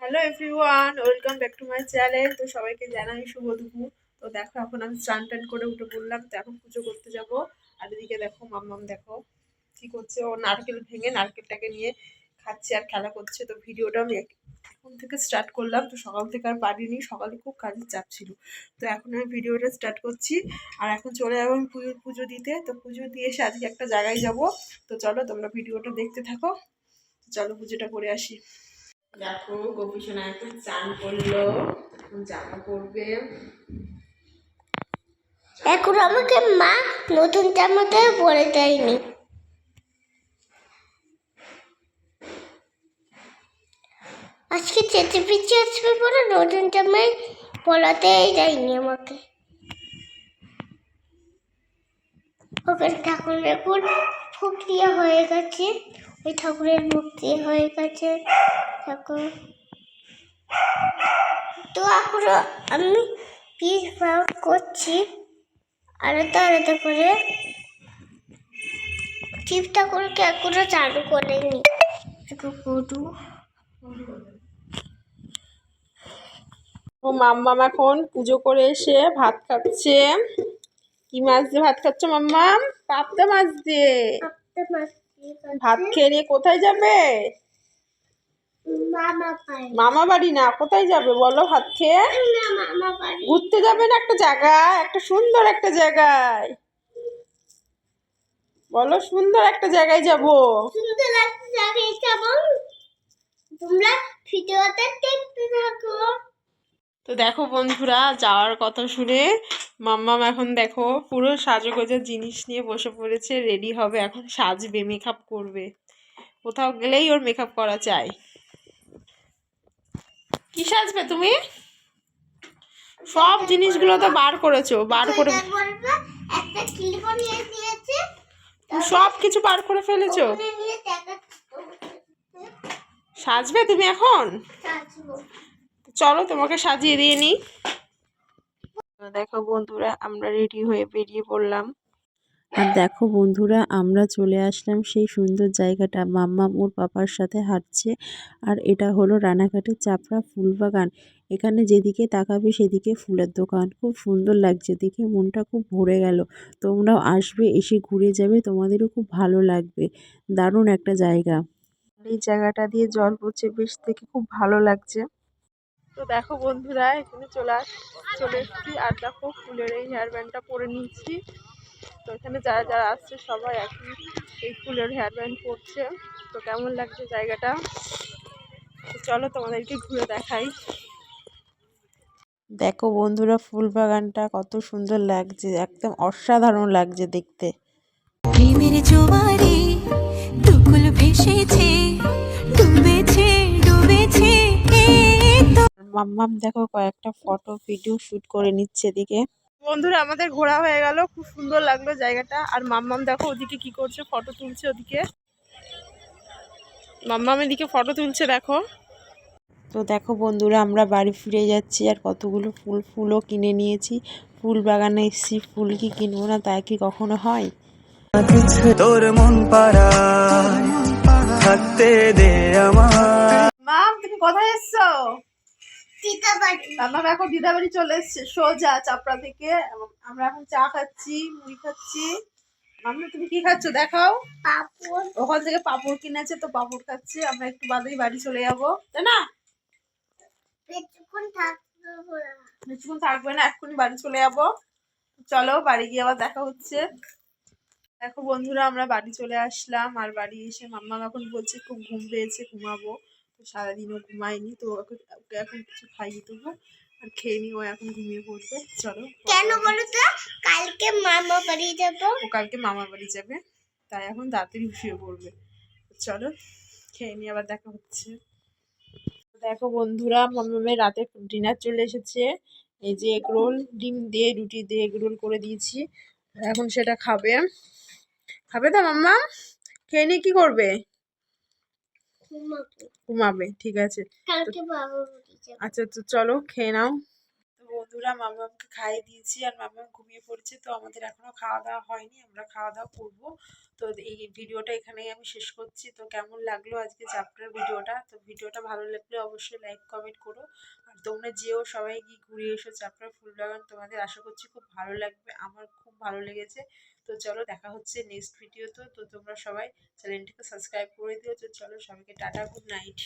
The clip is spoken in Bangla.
Hello everyone, welcome back to my channel. তো সবাইকে জানাই শুভ দুপুর। তো দেখো এখন আমি স্নান টান করে উঠে পড়লাম। তো এখন পুজো করতে যাব। আর এদিকে দেখো মাম্মাম দেখো কি করছে, ও নারকেল ভেঙে নারকেলটাকে নিয়ে খাচ্ছে আর খেলা করছে। তো ভিডিওটা আমি এখন থেকে স্টার্ট করলাম। তো সকাল থেকে আর পারিনি, সকালে খুব কাজের চাপ ছিল। তো এখন আমি ভিডিওটা স্টার্ট করছি। আর এখন চলে যাবো আমি পুজো দিতে। তো পুজো দিয়ে এসে আজকে একটা জায়গায় যাব। তো চলো তোমরা ভিডিওটা দেখতে থাকো। চলো পুজোটা করে আসি। দেখো গোপী সোনা এখন চান করলো, এখন জামা পরবে। এখন আমাকে মা নতুন জামাটা পরে দেয়নি। আজকে চেঁচে পিচে আসবে পরে নতুন জামাই পরাতেই দেয়নি আমাকে। ওখানে ঠাকুর এখন ফুক দিয়ে হয়ে গেছে, ওই ঠাকুরের মুখ দিয়ে হয়ে গেছে ঠাকুর। তো এখন আমি পিস ভাগ করছি আলাদা আলাদা করে। শিব ঠাকুরকে এখনো চালু করেনি, একটু করু। ও মাম্মাম এখন পুজো করে এসে ভাত খাচ্ছে। কি মাছ দিয়ে ভাত খাচ্ছ মাম্মাম? পাবদা মাছ দিয়ে। ভাত খেয়ে নিয়ে কোথায় যাবে? মামা বাড়ি না, কোথায় যাবে বলো ভাত খেয়ে? ঘুরতে যাবে না একটা জায়গায়, একটা সুন্দর একটা জায়গায় বলো, সুন্দর একটা জায়গায় যাবো। সুন্দর একটা জায়গায় যাবো, তোমরা ভিডিওতে দেখতে থাকো। তো দেখো বন্ধুরা, যাওয়ার কথা শুনে মাম্মাম এখন দেখো পুরো সাজগোজার জিনিস নিয়ে বসে পড়েছে, রেডি হবে, এখন সাজবে, মেকআপ করবে। কোথাও গেলেই ওর মেকআপ করা চাই। কি সাজবে তুমি? সব জিনিসগুলো তো বার করেছো, বার করে একটা ক্লিপ নিয়ে দিয়েছে, সব কিছু বার করে ফেলেছো। সাজবে তুমি এখন? চলো তোমাকে সাজিয়ে দিয়ে নি। দেখো বন্ধুরা, আমরা রেডি হয়ে বেরিয়ে পড়লাম। আর দেখো বন্ধুরা, আমরা চলে আসলাম সেই সুন্দর জায়গাটা। মাম্মাম ওর পাপার সাথে হাঁটছে। আর এটা হলো রানাঘাটের চাপড়া ফুলবাগান। এখানে যেদিকে তাকাবে সেদিকে ফুলের দোকান। খুব সুন্দর লাগছে দেখে, মনটা খুব ভরে গেল। তোমরাও আসবে, এসে ঘুরে যাবে, তোমাদেরও খুব ভালো লাগবে। দারুণ একটা জায়গা। এই জায়গাটা দিয়ে জল পড়ছে, বেশ দেখে খুব ভালো লাগছে। তো দেখো বন্ধুরা, এখানে চলে এসেছি। আর দেখো ফুলের এই হেয়ার ব্যান্ডটা পরে নিয়েছি। তো এখানে যারা যারা আসছে সবাই এখন এই ফুলের হেয়ার ব্যান্ড পরছে। তো কেমন লাগছে জায়গাটা, তো চলো তোমাদেরকে ঘুরে দেখাই। দেখো বন্ধুরা, ফুল বাগানটা কত সুন্দর লাগছে, একদম অসাধারণ লাগছে দেখতে। প্রেমের জোয়ারে দুকুল ভেসেছে, ডুবেছে ডুবেছে মাম্মাম দেখো কয়েকটা ফটো ভিডিও শুট করে নিচ্ছে এদিকে। বন্ধুরা আমাদের ঘোরা হয়ে গেল, খুব সুন্দর লাগলো জায়গাটা। আর মাম্মাম দেখো ওদিকে কি করছে, ফটো তুলছে। ওদিকে মাম্মাম এদিকে ফটো তুলছে দেখো। তো দেখো বন্ধুরা, আমরা বাড়ি ফিরে যাচ্ছি। আর কতগুলো ফুলও কিনে নিয়েছি। ফুল বাগানে এসেছি, ফুল কি কিনবো না, তাই কি কখনো হয়? তোর মন পাড়া থাকতে দে আমার। মাম তুমি কোথায় এসছো? দিদাবাড়ি। মাম্মাম এখন দিদাবাড়ি চলে এসছে, সোজা চাপড়া থেকে। আমরা এখন চা খাচ্ছি, মুড়ি খাচ্ছি। মাম্মা তুমি কি খাচ্ছ দেখাও। পাপড়। ওখান থেকে পাপড় কিনেছে, তো পাপড় খাচ্ছি। আমরা একটু বাদেই বাড়ি চলে যাবো, তাই না? বেশিক্ষণ থাকবে না, এক্ষুনি বাড়ি চলে যাবো। চলো বাড়ি গিয়ে আবার দেখা হচ্ছে। দেখো বন্ধুরা, আমরা বাড়ি চলে আসলাম। আর বাড়ি এসে মাম্মা এখন বলছে খুব ঘুম পেয়েছে, ঘুমাবো। তো সারাদিনও ঘুমায়নি, তো ওকে এখন কিছু খাইয়ে দেবো। আর খেয়ে নি, ও এখন ঘুমিয়ে পড়বে। চলো। কেন বলো তো? কালকে মামা বাড়ি যাবো। ও কালকে মামার বাড়ি যাবে, তাই এখন তাড়াতাড়ি শুয়ে পড়বে। চলো খেয়ে নিয়ে আবার দেখা হচ্ছে। দেখো বন্ধুরা, মামামের রাতে ডিনার চলে এসেছে। এই যে এগ রোল, ডিম দিয়ে রুটি দিয়ে এগ রোল করে দিয়েছি। এখন সেটা খাবে। খাবে তো মাম্মা? খেয়ে নিয়ে কি করবে? ঘুমাবে, ঠিক আছে। কালকে বাবা বাড়ি যাবো। আচ্ছা, তো চলো খেয়ে নাও। তো বন্ধুরা মামাকে খাইয়ে দিয়েছি আর মামা ঘুমিয়ে পড়েছে, তো আমাদের এখনো খাওয়া দাওয়া হয়নি, আমরা খাওয়া দাওয়া করবো। তো এই ভিডিওটা এখানেই আমি শেষ করছি। তো কেমন লাগলো আজকে চাপড়ার ভিডিওটা? তো ভিডিওটা ভালো লাগলে অবশ্যই লাইক কমেন্ট করো, আর তোমরা যেও সবাই গিয়ে ঘুরে এসো চাপড়ার ফুলবাগান, তোমাদের আশা করছি খুব ভালো লাগবে, আমার খুব ভালো লেগেছে। তো চলো দেখা হচ্ছে নেক্সট ভিডিওতে। তো তোমরা সবাই চ্যানেলটিকে সাবস্ক্রাইব করে দিও। তো চলো সবাইকে টাটা, গুড নাইট।